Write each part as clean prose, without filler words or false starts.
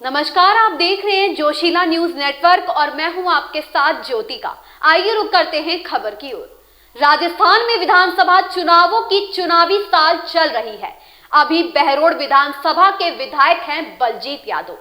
नमस्कार, आप देख रहे हैं जोशीला न्यूज नेटवर्क और मैं हूं आपके साथ ज्योतिका। आइए रुक करते हैं खबर की ओर। राजस्थान में विधानसभा चुनावों की चुनावी साल चल रही है। अभी बहरोड विधानसभा के विधायक हैं बलजीत यादव,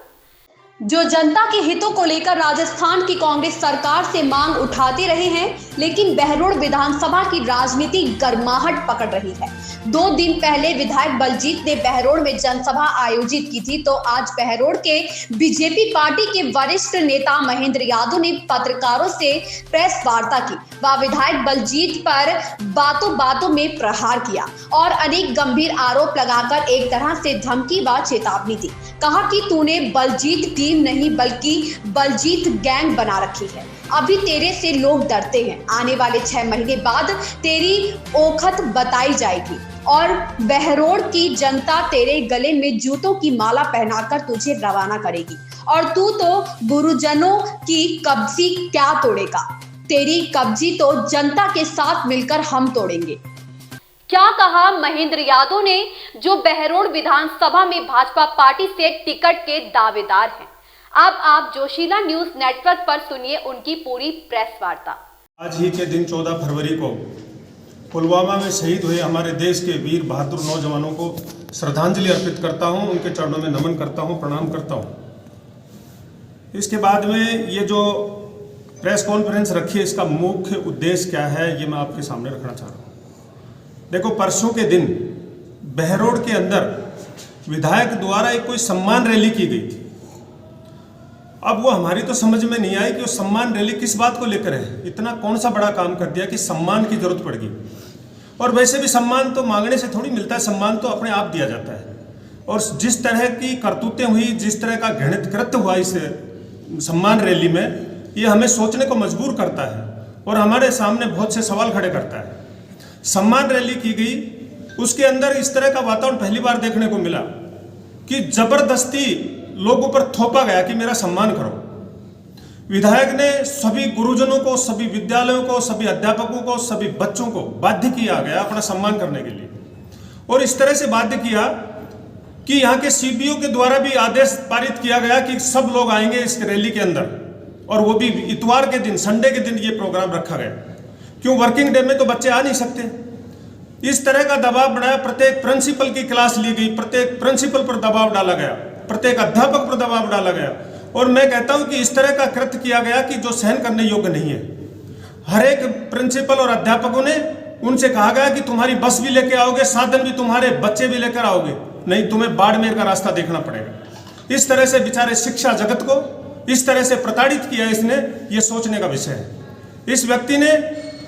जो जनता के हितों को लेकर राजस्थान की कांग्रेस सरकार से मांग उठाते रहे हैं, लेकिन बहरोड विधानसभा की राजनीति गर्माहट पकड़ रही है। 2 दिन पहले विधायक बलजीत ने बहरोड में जनसभा आयोजित की थी, तो आज बहरोड के बीजेपी पार्टी के वरिष्ठ नेता महेंद्र यादव ने पत्रकारों से प्रेस वार्ता की। वह विधायक बलजीत पर बातों बातों में प्रहार किया और अनेक गंभीर आरोप लगाकर एक तरह से धमकी व चेतावनी दी। कहा कि तूने बलजीत टीम नहीं बल्कि बलजीत गैंग बना रखी है। अभी तेरे से लोग डरते हैं। आने वाले 6 महीने बाद तेरी औखत बताई जाएगी और बहरोड की जनता तेरे गले में जूतों की माला पहनाकर तुझे रवाना करेगी और तू तो गुरुजनों की कब्जी क्या तोड़ेगा। तेरी कब्जी तो जनता के साथ मिलकर हम तोड़ेंगे। क्या कहा महेंद्र यादव ने, जो बहरोड विधानसभा में भाजपा पार्टी से टिकट के दावेदार हैं। अब आप जोशीला न्यूज नेटवर्क पर सुनिए उनकी पूरी प्रेस वार्ता। आज ही के दिन 14 फरवरी को पुलवामा में शहीद हुए हमारे देश के वीर बहादुर नौजवानों को श्रद्धांजलि अर्पित करता हूं, उनके चरणों में नमन करता हूं, प्रणाम करता हूं। इसके बाद में ये जो प्रेस कॉन्फ्रेंस रखी है, इसका मुख्य उद्देश्य क्या है, ये मैं आपके सामने रखना चाह रहा हूँ। देखो, परसों के दिन बहरोड के अंदर विधायक द्वारा एक कोई सम्मान रैली की गई थी। अब वो हमारी तो समझ में नहीं आई कि वो सम्मान रैली किस बात को लेकर है। इतना कौन सा बड़ा काम कर दिया कि सम्मान की जरूरत पड़ गई। और वैसे भी सम्मान तो मांगने से थोड़ी मिलता है, सम्मान तो अपने आप दिया जाता है। और जिस तरह की करतूतें हुई, जिस तरह का घृणित कृत्य हुआ इस सम्मान रैली में, ये हमें सोचने को मजबूर करता है और हमारे सामने बहुत से सवाल खड़े करता है। सम्मान रैली की गई, उसके अंदर इस तरह का वातावरण पहली बार देखने को मिला कि जबरदस्ती लोगों पर थोपा गया कि मेरा सम्मान करो। विधायक ने सभी गुरुजनों को, सभी विद्यालयों को, सभी अध्यापकों को, सभी बच्चों को बाध्य किया गया अपना सम्मान करने के लिए। और इस तरह से बाध्य किया कि यहाँ के सीबीओ के द्वारा भी आदेश पारित किया गया कि सब लोग आएंगे इस रैली के अंदर, और वो भी इतवार के दिन, संडे के दिन ये प्रोग्राम रखा गया। क्यों, वर्किंग डे में तो बच्चे आ नहीं सकते। इस तरह का दबाव बनाया, प्रत्येक प्रिंसिपल की क्लास ली गई, प्रत्येक प्रिंसिपल पर दबाव डाला गया, प्रत्येक अध्यापक पर दबाव डाला गया। और मैं कहता हूं कि इस तरह का कृत्य किया गया कि जो सहन करने योग्य नहीं है। हर एक प्रिंसिपल और अध्यापकों ने उनसे कहा गया कि तुम्हारी बस भी लेके आओगे, साधन भी, तुम्हारे बच्चे भी लेकर आओगे, नहीं तुम्हें बाड़मेर का रास्ता देखना पड़ेगा। इस तरह से बेचारे शिक्षा जगत को इस तरह से प्रताड़ित किया इसने, ये सोचने का विषय है। इस व्यक्ति ने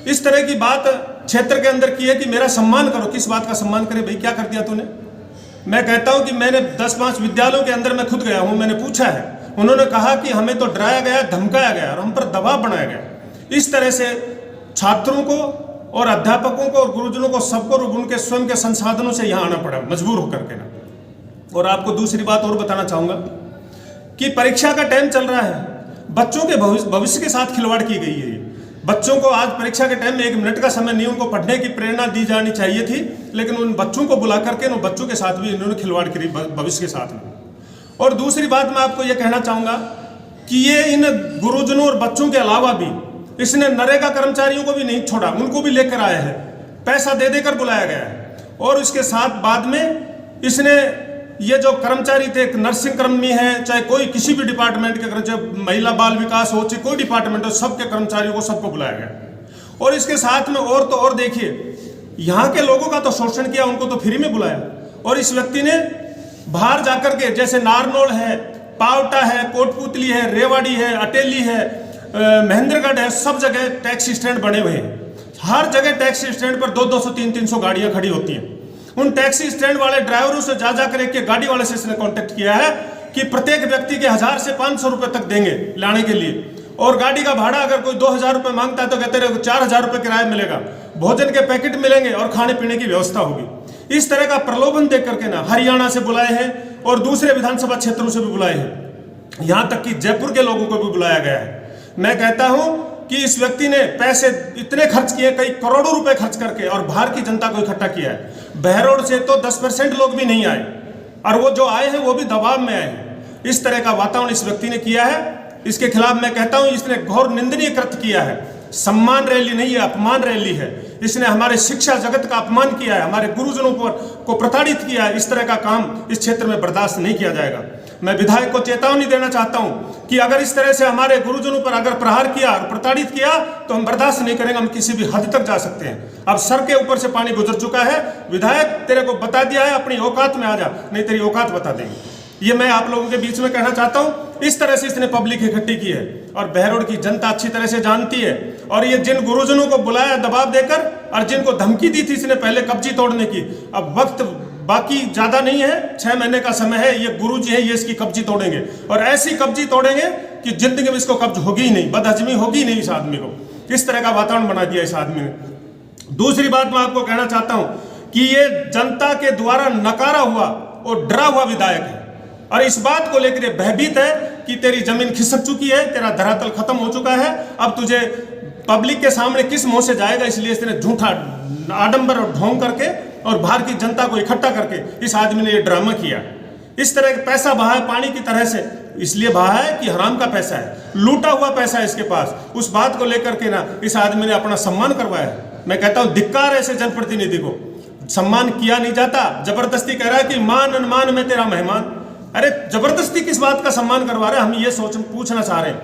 इस तरह की बात क्षेत्र के अंदर की है कि मेरा सम्मान करो। किस बात का सम्मान करे भाई, क्या कर दिया तूने? मैं कहता हूं कि मैंने 10-5 विद्यालयों के अंदर मैं खुद गया हूं, मैंने पूछा है। उन्होंने कहा कि हमें तो डराया गया, धमकाया गया और हम पर दबाव बनाया गया। इस तरह से छात्रों को और अध्यापकों को और गुरुजनों को, सबको उनके स्वयं के संसाधनों से यहाँ आना पड़ा, मजबूर होकर के ना। और आपको दूसरी बात और बताना चाहूंगा कि परीक्षा का टाइम चल रहा है, बच्चों के भविष्य के साथ खिलवाड़ की गई है। बच्चों को आज परीक्षा के टाइम में 1 मिनट का समय नहीं, उनको पढ़ने की प्रेरणा दी जानी चाहिए थी, लेकिन उन बच्चों को बुला करके उन बच्चों के साथ भी इन्होंने खिलवाड़ करी, भविष्य के साथ में। और दूसरी बात मैं आपको यह कहना चाहूंगा कि ये इन गुरुजनों और बच्चों के अलावा भी इसने नरेगा कर्मचारियों को भी नहीं छोड़ा, उनको भी लेकर आए हैं, पैसा दे देकर बुलाया गया है। और इसके साथ बाद में इसने ये जो कर्मचारी थे, नर्सिंग कर्मी है, चाहे कोई किसी भी डिपार्टमेंट के, चाहे महिला बाल विकास हो, चाहे कोई डिपार्टमेंट हो, सबके कर्मचारियों को सबको बुलाया गया। और इसके साथ में और तो और देखिए, यहाँ के लोगों का तो शोषण किया, उनको तो फ्री में बुलाया। और इस व्यक्ति ने बाहर जाकर के, जैसे नारनौल है, पावटा है, कोटपुतली है, रेवाड़ी है, अटेली है, महेंद्रगढ़ है, सब जगह टैक्सी स्टैंड बने हुए हैं। हर जगह टैक्सी स्टैंड पर 200, 300 गाड़ियां खड़ी होती हैं। उन टैक्सी स्टैंड वाले ड्राइवरों से जा जाकर एक गाड़ी वाले से इसने कांटेक्ट किया है कि प्रत्येक व्यक्ति के 1000 से 500 रुपए तक देंगे लाने के लिए। और गाड़ी का भाड़ा अगर कोई 2000 रुपए मांगता है तो कहते रहे 4000 रुपए किराया मिलेगा, भोजन के पैकेट मिलेंगे और खाने पीने की व्यवस्था होगी। इस तरह का प्रलोभन देख करके ना हरियाणा से बुलाए हैं और दूसरे विधानसभा क्षेत्रों से भी बुलाए हैं, यहां तक कि जयपुर के लोगों को भी बुलाया गया है। मैं कहता हूं कि इस व्यक्ति ने पैसे इतने खर्च किए, कई करोड़ों रुपए खर्च करके, और बाहर की जनता को इकट्ठा किया है। बहरोड से तो 10% लोग भी नहीं आए, और वो जो आए हैं वो भी दबाव में आए हैं। इस तरह का वातावरण इस व्यक्ति ने किया है। इसके खिलाफ मैं कहता हूं इसने घोर निंदनीय कृत्य किया है। सम्मान रैली नहीं है, अपमान रैली है। इसने हमारे शिक्षा जगत का अपमान किया है, हमारे गुरुजनों को प्रताड़ित किया है। इस तरह का काम इस क्षेत्र में बर्दाश्त नहीं किया जाएगा। मैं विधायक को चेतावनी देना चाहता हूं कि अगर इस तरह से हमारे गुरुजनों पर अगर प्रहार किया और प्रताड़ित किया तो हम बर्दाश्त नहीं करेंगे, हम किसी भी हद तक जा सकते हैं। अब सर के ऊपर से पानी गुजर चुका है। विधायक तेरे को बता दिया है, अपनी औकात में आ जा, नहीं तेरी औकात बता देंगे। ये मैं आप लोगों के बीच में कहना चाहता हूं। इस तरह से इसने पब्लिक इकट्ठी की है और बहरोड की जनता अच्छी तरह से जानती है। और ये जिन गुरुजनों को बुलाया दबाव देकर और जिनको धमकी दी थी इसने पहले कब्जी तोड़ने की, अब वक्त बाकी ज्यादा नहीं है, 6 महीने का समय है। ये गुरुजी है, ये इसकी कब्जी तोड़ेंगे और ऐसी कब्जी तोड़ेंगे कि जिंदगी में इसको कब्ज होगी ही नहीं, बदहजमी होगी नहीं इस आदमी को। इस तरह का वातावरण बना दिया इस आदमी ने। दूसरी बात मैं आपको कहना चाहता हूं कि ये जनता के द्वारा नकारा हुआ और डरा हुआ विधायक है और इस बात को लेकर ये भयभीत है कि तेरी जमीन खिसक चुकी है, तेरा धरातल खत्म हो चुका है, अब तुझे पब्लिक के सामने किस मुंह से जाएगा। इसलिए इसने झूठा आडंबर और ढोंग करके और बाहर की जनता को इकट्ठा करके इस आदमी ने ये ड्रामा किया। इस तरह का पैसा बहा है पानी की तरह से, इसलिए बहा है कि हराम का पैसा है, लूटा हुआ पैसा है इसके पास। उस बात को लेकर के ना इस आदमी ने अपना सम्मान करवाया है। मैं कहता हूं धिक्कार ऐसे जनप्रतिनिधि को। सम्मान किया नहीं जाता, जबरदस्ती कह रहा है कि मान अनमान में तेरा मेहमान। अरे जबरदस्ती किस बात का सम्मान करवा रहे हैं, हम ये पूछना चाह रहे हैं।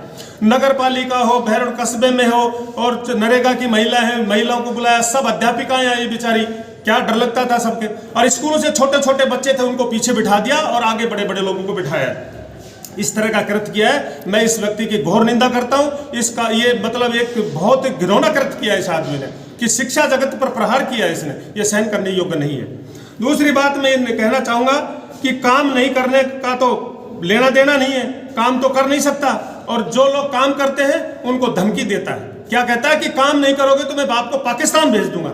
नगर पालिका हो, बहरोड कस्बे में हो और नरेगा की महिला है, महिलाओं को बुलाया, सब अध्यापिकाएं आई बेचारी, क्या डर लगता था सबके। और स्कूलों से छोटे छोटे बच्चे थे उनको पीछे बिठा दिया और आगे बड़े बड़े लोगों को बिठाया। इस तरह का कृत्य किया है। मैं इस व्यक्ति की घोर निंदा करता हूं। इसका ये मतलब एक बहुत घिनौना कृत्य किया इस आदमी ने कि शिक्षा जगत पर प्रहार किया इसने, ये सहन करने योग्य नहीं है। दूसरी बात मैं कहना चाहूंगा कि काम नहीं करने का तो लेना देना नहीं है, काम तो कर नहीं सकता और जो लोग काम करते हैं उनको धमकी देता है। क्या कहता है कि काम नहीं करोगे तो मैं बाप को पाकिस्तान भेज दूंगा।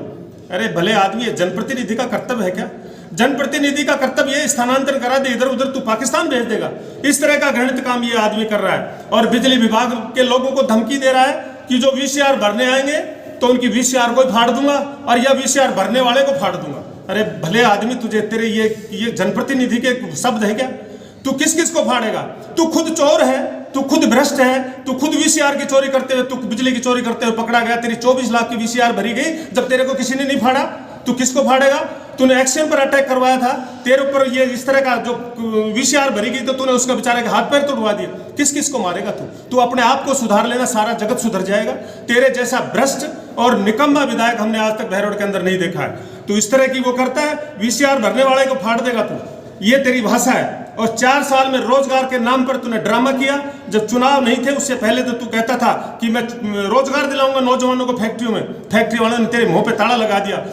अरे भले आदमी, ये जनप्रतिनिधि का कर्तव्य है क्या? जनप्रतिनिधि का कर्तव्य ये स्थानांतरण करा दे इधर उधर, तू पाकिस्तान भेज देगा। इस तरह का घृणित काम ये आदमी कर रहा है। और बिजली विभाग के लोगों को धमकी दे रहा है कि जो VCR भरने आएंगे तो उनकी VCR को फाड़ दूंगा और या VCR भरने वाले को फाड़ दूंगा। अरे भले आदमी, तुझे तेरे ये जनप्रतिनिधि के शब्द है क्या? तू किस किस को फाड़ेगा? तू खुद चोर है, तू खुद भ्रष्ट है, तू खुद VCR की चोरी करते हुए, तू बिजली की चोरी करते हुए पकड़ा गया। तेरी 24 लाख की VCR भरी गई जब तेरे को किसी ने नहीं फाड़ा, तू किसको फाड़ेगा? तूने एक्शन पर अटैक करवाया था, तेरे ऊपर ये इस तरह का जो VCR भरी गई तो तूने उसका बेचारे के हाथ पैर तोड़वा दिए। किस किस को मारेगा तू? तू अपने आप को सुधार लेना, सारा जगत सुधर जाएगा। तेरे जैसा भ्रष्ट और निकम्मा विधायक हमने आज तक बहरोड के अंदर नहीं देखा है। तू इस तरह की वो करता है, VCR भरने वाले को फाड़ देगा तू, ये तेरी भाषा है। और 4 साल में रोजगार के नाम पर तूने ड्रामा किया। जब चुनाव नहीं थे उससे पहले तो तू कहता था कि मैं रोजगार दिलाऊंगा नौजवानों को फैक्ट्रियों में। फैक्ट्री वालों ने तेरे मुंह पे ताला लगा दिया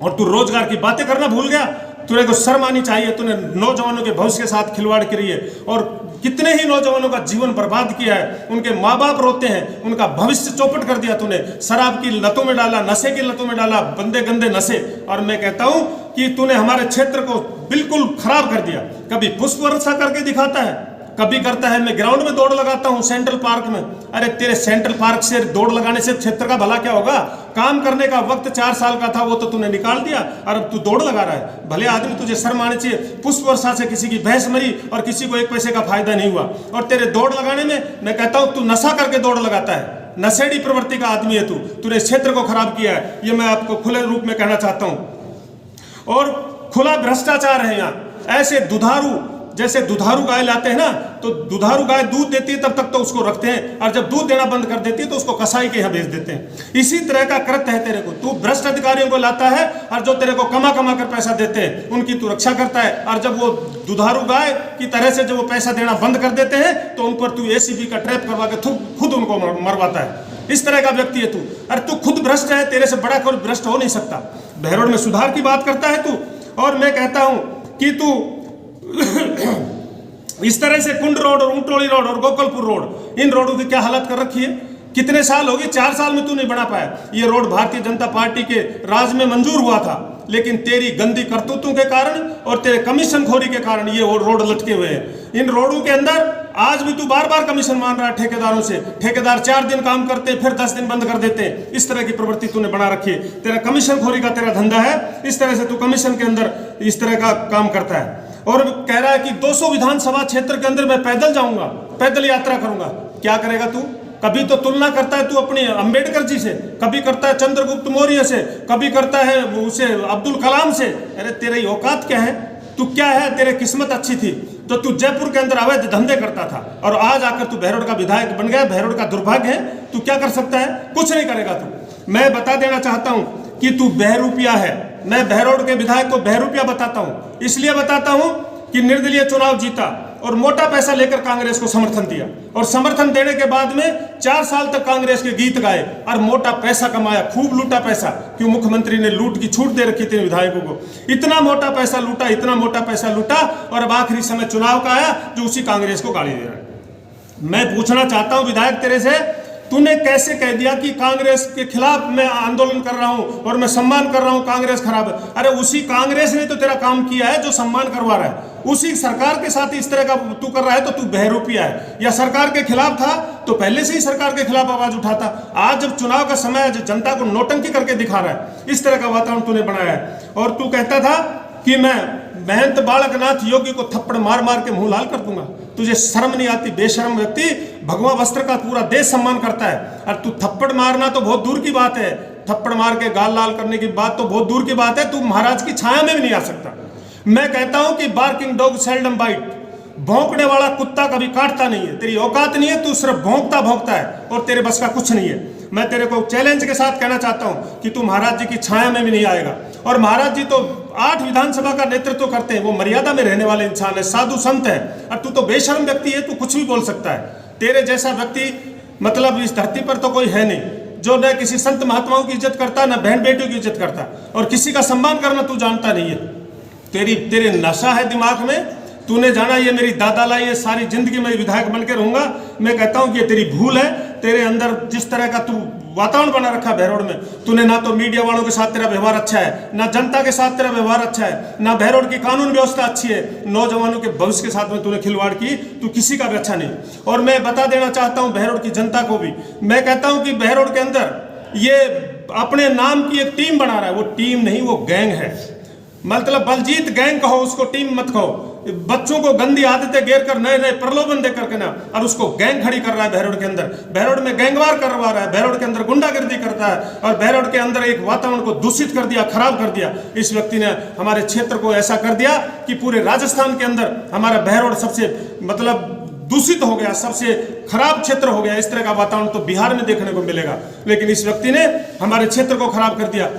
और तू रोजगार की बातें करना भूल गया। तुझे को शर्म आनी चाहिए। तूने नौजवानों के भविष्य के साथ खिलवाड़ करी है और कितने ही नौजवानों का जीवन बर्बाद किया है। उनके माँ बाप रोते हैं, उनका भविष्य चौपट कर दिया तूने। शराब की लतों में डाला, नशे की लतों में डाला, गंदे गंदे नशे। और मैं कहता हूं कि तूने हमारे क्षेत्र को बिल्कुल खराब कर दिया। कभी पुष्प वर्षा करके दिखाता है, कभी करता है मैं ग्राउंड में दौड़ लगाता हूं सेंट्रल पार्क में। अरे तेरे सेंट्रल पार्क से दौड़ लगाने से क्षेत्र का भला क्या होगा? काम करने का वक्त 4 साल का था, वो तो तूने निकाल दिया और अब तू दौड़ लगा रहा है। भले आदमी, तुझे शर्म आनी चाहिए। पुष्प वर्षा से किसी की भैंस मरी और किसी को 1 पैसे का फायदा नहीं हुआ। और तेरे दौड़ लगाने में मैं कहता हूं तू नशा करके दौड़ लगाता है। नशेड़ी प्रवृत्ति का आदमी है तू। तूने क्षेत्र को खराब किया है, ये मैं आपको खुले रूप में कहना चाहता हूं। और खुला भ्रष्टाचार है यहाँ। ऐसे दुधारू, जैसे दुधारू गाय लाते हैं ना, तो दुधारू गाय दूध देती है तब तक तो उसको रखते हैं और जब दूध देना बंद कर देती है तो उसको कसाई के यहाँ भेज देते हैं। इसी तरह का कृत्य है तेरे को। तू भ्रष्ट अधिकारियों को लाता है और जो तेरे को कमा कमा कर पैसा देते हैं उनकी तू रक्षा करता है। और जब वो दुधारू गाय की तरह से जब वो पैसा देना बंद कर देते हैं तो उन पर तू ACP का ट्रैप करवा के खुद उनको मरवाता है। इस तरह का व्यक्ति है तू। अरे तू खुद भ्रष्ट है, तेरे से बड़ा कोई भ्रष्ट हो नहीं सकता। बहरोड में सुधार की बात करता है तू। और मैं कहता हूं कि तू इस तरह से कुंड रोड और ऊंटोली रोड और गोकुलपुर रोड, इन रोडों की क्या हालत कर रखी है। कितने साल हो गए, 4 साल में तू नहीं बना पाया। ये रोड भारतीय जनता पार्टी के राज में मंजूर हुआ था, लेकिन तेरी गंदी करतूतों के कारण और तेरे कमीशन खोरी के कारण ये रोड लटके हुए हैं। इन रोडों के अंदर आज भी तू बार बार कमीशन मान रहा है ठेकेदारों से। ठेकेदार 4 दिन काम करते फिर 10 दिन बंद कर देते हैं। इस तरह की प्रवृत्ति तूने बना रखी है। तेरा कमीशन खोरी का तेरा धंधा है। इस तरह से तू कमीशन के अंदर इस तरह का काम करता है। और कह रहा है कि 200 विधानसभा क्षेत्र के अंदर मैं पैदल जाऊंगा, पैदल यात्रा करूंगा। क्या करेगा तू? कभी तो तुलना करता है तू अपने अंबेडकर जी से, कभी करता है चंद्रगुप्त मौर्य से, कभी करता है उसे अब्दुल कलाम से। अरे तेरी औकात क्या है? तू क्या है? तेरे किस्मत अच्छी थी तो तू जयपुर के अंदर अवैध धंधे करता था और आज आकर तू बहरोड का विधायक बन गया। बहरोड का दुर्भाग्य है। तू क्या कर सकता है? कुछ नहीं करेगा तू। मैं बता देना चाहता हूं कि तू बहरूपिया है। मैं बहरोड के विधायक को बहरूपिया बताता हूं, इसलिए बताता हूं कि निर्दलीय चुनाव जीता और मोटा पैसा लेकर कांग्रेस को समर्थन दिया और समर्थन देने के बाद में 4 साल तक कांग्रेस के गीत गाए और मोटा पैसा कमाया, खूब लूटा पैसा। क्यों? मुख्यमंत्री ने लूट की छूट दे रखी थी विधायकों को। इतना मोटा पैसा लूटा, इतना मोटा पैसा लूटा और अब आखिरी समय चुनाव का आया जो उसी कांग्रेस को गाली दे रहा है। मैं पूछना चाहता हूं विधायक तेरे से, तूने कैसे कह दिया कि कांग्रेस के खिलाफ मैं आंदोलन कर रहा हूं और मैं सम्मान कर रहा हूं, कांग्रेस खराब है? अरे उसी कांग्रेस ने तो तेरा काम किया है जो सम्मान करवा रहा है। उसी सरकार के साथ इस तरह का तू कर रहा है तो तू बहरूपिया है। या सरकार के खिलाफ था तो पहले से ही सरकार के खिलाफ आवाज उठाता। आज जब चुनाव का समय है, जनता को नौटंकी करके दिखा रहा है, इस तरह का वातावरण तूने बनाया है। और तू कहता था कि मैं महंत बालकनाथ योगी को थप्पड़ मार मार के मुंह लाल कर दूंगा। तुझे शर्म नहीं आती? बेशर्म व्यक्ति। भगवा वस्त्र का पूरा देश सम्मान करता है और तू थप्पड़ मारना तो बहुत दूर की बात है, थप्पड़ मार के गाल लाल करने की बात तो बहुत दूर की बात है। तू महाराज की छाया में भी नहीं आ सकता। मैं कहता हूं कि बार्किंग डॉग सेल्डम बाइट, भौंकने वाला कुत्ता कभी काटता नहीं है। तेरी औकात नहीं है, तू सिर्फ भौंकता है और तेरे बस का कुछ नहीं है। मैं तेरे को चैलेंज के साथ कहना चाहता हूं कि तू महाराज जी की छाया में भी नहीं आएगा। और महाराज जी तो 8 विधानसभा का नेतृत्व करते हैं, वो मर्यादा में रहने वाले इंसान है, साधु संत है। और तू तो बेशर्म व्यक्ति है, तू कुछ भी बोल सकता है। तेरे जैसा व्यक्ति मतलब इस धरती पर तो कोई है नहीं जो न किसी संत महात्माओं की इज्जत करता, न बहन बेटियों की इज्जत करता, और किसी का सम्मान करना तू जानता नहीं है। तेरे नशा है दिमाग में। तूने जाना ये मेरी दादा लाई है, सारी जिंदगी मैं विधायक बन के रहूंगा। मैं कहता हूं कि ये तेरी भूल है। तेरे अंदर जिस तरह का तू वातावरण बना रखा बहरोड में, तूने ना तो मीडिया वालों के साथ तेरा व्यवहार अच्छा है, ना जनता के साथ तेरा व्यवहार अच्छा है, ना बहरोड की कानून व्यवस्था अच्छी है, नौजवानों के भविष्य के साथ में तूने खिलवाड़ की। तू किसी का भी अच्छा नहीं। और मैं बता देना चाहता हूं बहरोड की जनता को भी, मैं कहता हूं कि बहरोड के अंदर ये अपने नाम की एक टीम बना रहा है। वो टीम नहीं, वो गैंग है। मतलब बलजीत गैंग कहो उसको, टीम मत कहो। बच्चों को गंदी आदतें घेर कर नए नए प्रलोभन देकर के ना, और उसको गैंग खड़ी कर रहा है बहरोड के अंदर। बहरोड में गैंगवार करवा रहा है, बहरोड के अंदर गुंडागर्दी करता है और बहरोड के अंदर एक वातावरण को दूषित कर दिया, खराब कर दिया। इस व्यक्ति ने हमारे क्षेत्र को ऐसा कर दिया कि पूरे राजस्थान के अंदर हमारा बहरोड सबसे मतलब दूषित हो गया, सबसे खराब क्षेत्र हो गया। इस तरह का वातावरण तो बिहार में देखने को मिलेगा, लेकिन इस व्यक्ति ने हमारे क्षेत्र को खराब कर दिया।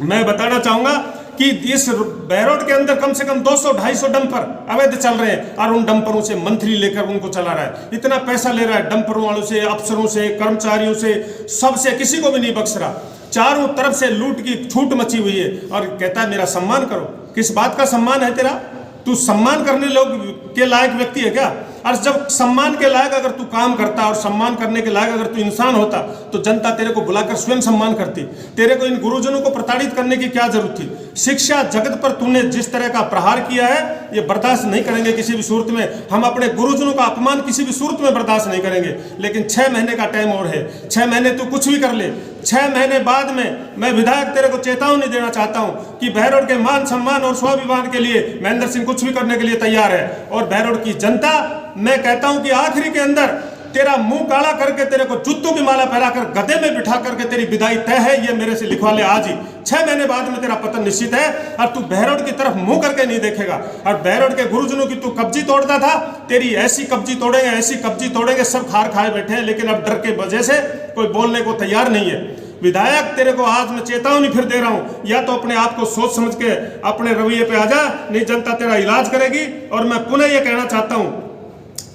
मैं बताना चाहूंगा कि इस बहरोड के अंदर कम से कम 200-250 डंपर अवैध चल रहे हैं और उन डंपरों से मंथली लेकर उनको चला रहा है। इतना पैसा ले रहा है डंपरों वालों से, अफसरों से, कर्मचारियों से, सबसे, किसी को भी नहीं बख्श रहा। चारों तरफ से लूट की छूट मची हुई है और कहता है मेरा सम्मान करो। किस बात का सम्मान है तेरा? तू सम्मान करने लोग के लायक व्यक्ति है क्या? और जब सम्मान के लायक अगर तू काम करता और सम्मान करने के लायक अगर तू इंसान होता तो जनता तेरे को बुलाकर स्वयं सम्मान करती। तेरे को इन गुरुजनों को प्रताड़ित करने की क्या जरूरत थी? शिक्षा जगत पर तूने जिस तरह का प्रहार किया है ये बर्दाश्त नहीं करेंगे किसी भी सूरत में। हम अपने गुरुजनों का अपमान किसी भी सूरत में बर्दाश्त नहीं करेंगे। लेकिन 6 महीने का टाइम और है। 6 महीने तू कुछ भी कर ले, 6 महीने बाद में मैं विधायक तेरे को चेतावनी देना चाहता हूं कि बहरोड के मान सम्मान और स्वाभिमान के लिए महेंद्र सिंह कुछ भी करने के लिए तैयार है। और बहरोड की जनता, मैं कहता हूं कि आखिरी के अंदर तेरा मुंह काला करके, तेरे को जूतों की माला पहनाकर गधे में बिठा करके तेरी विदाई तय है। ये मेरे से लिखवा ले आज ही। 6 महीने बाद में तेरा पतन निश्चित है और तू बहरोड की तरफ मुंह करके नहीं देखेगा। और बहरोड के गुरुजनों की तू कब्जी तोड़ता था, तेरी ऐसी कब्जी तोड़ेंगे, ऐसी कब्जी तोड़ेंगे, सब खार खाए बैठे हैं, लेकिन अब डर के वजह से कोई बोलने को तैयार नहीं है। विधायक तेरे को आज मैं चेतावनी फिर दे रहा हूं, या तो अपने आप को सोच समझ के अपने रवैये पे आ जा, नहीं जनता तेरा इलाज करेगी। और मैं पुनः ये कहना चाहता हूं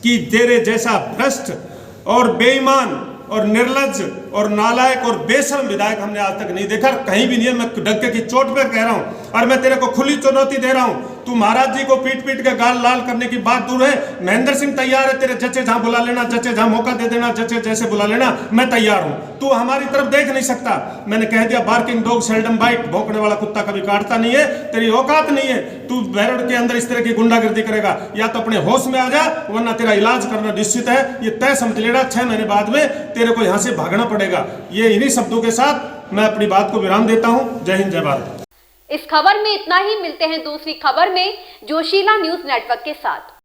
कि तेरे जैसा भ्रष्ट और बेईमान और निर्लज्ज और नालायक और बेशर्म विधायक हमने आज तक नहीं देखा, कहीं भी नहीं है। मैं डंके की चोट पर कह रहा हूं और मैं तेरे को खुली चुनौती दे रहा हूं। तू महाराज जी को पीट पीट के गाल लाल करने की बात दूर है। महेंद्र सिंह तैयार है, तेरे जच्चे जहां बुला लेना, जच्चे जहां मौका दे देना, जच्चे जैसे बुला लेना, मैं तैयार हूं। तू हमारी तरफ देख नहीं सकता। मैंने कह दिया, बार्किंग डॉग सेल्डम बाइट, भौंकने वाला कुत्ता कभी काटता नहीं है। तेरी औकात नहीं है। तू बहरोड के अंदर इस तरह की गुंडागर्दी करेगा, या तो अपने होश में आ जा, वरना तेरा इलाज करना निश्चित है। ये तय समझ लेना, 6 महीने बाद में तेरे को यहाँ से भागना पड़ेगा। ये इन्हीं शब्दों के साथ मैं अपनी बात को विराम देता हूँ। जय हिंद, जय भारत। इस खबर में इतना ही। मिलते हैं दूसरी खबर में जोशीला न्यूज नेटवर्क के साथ।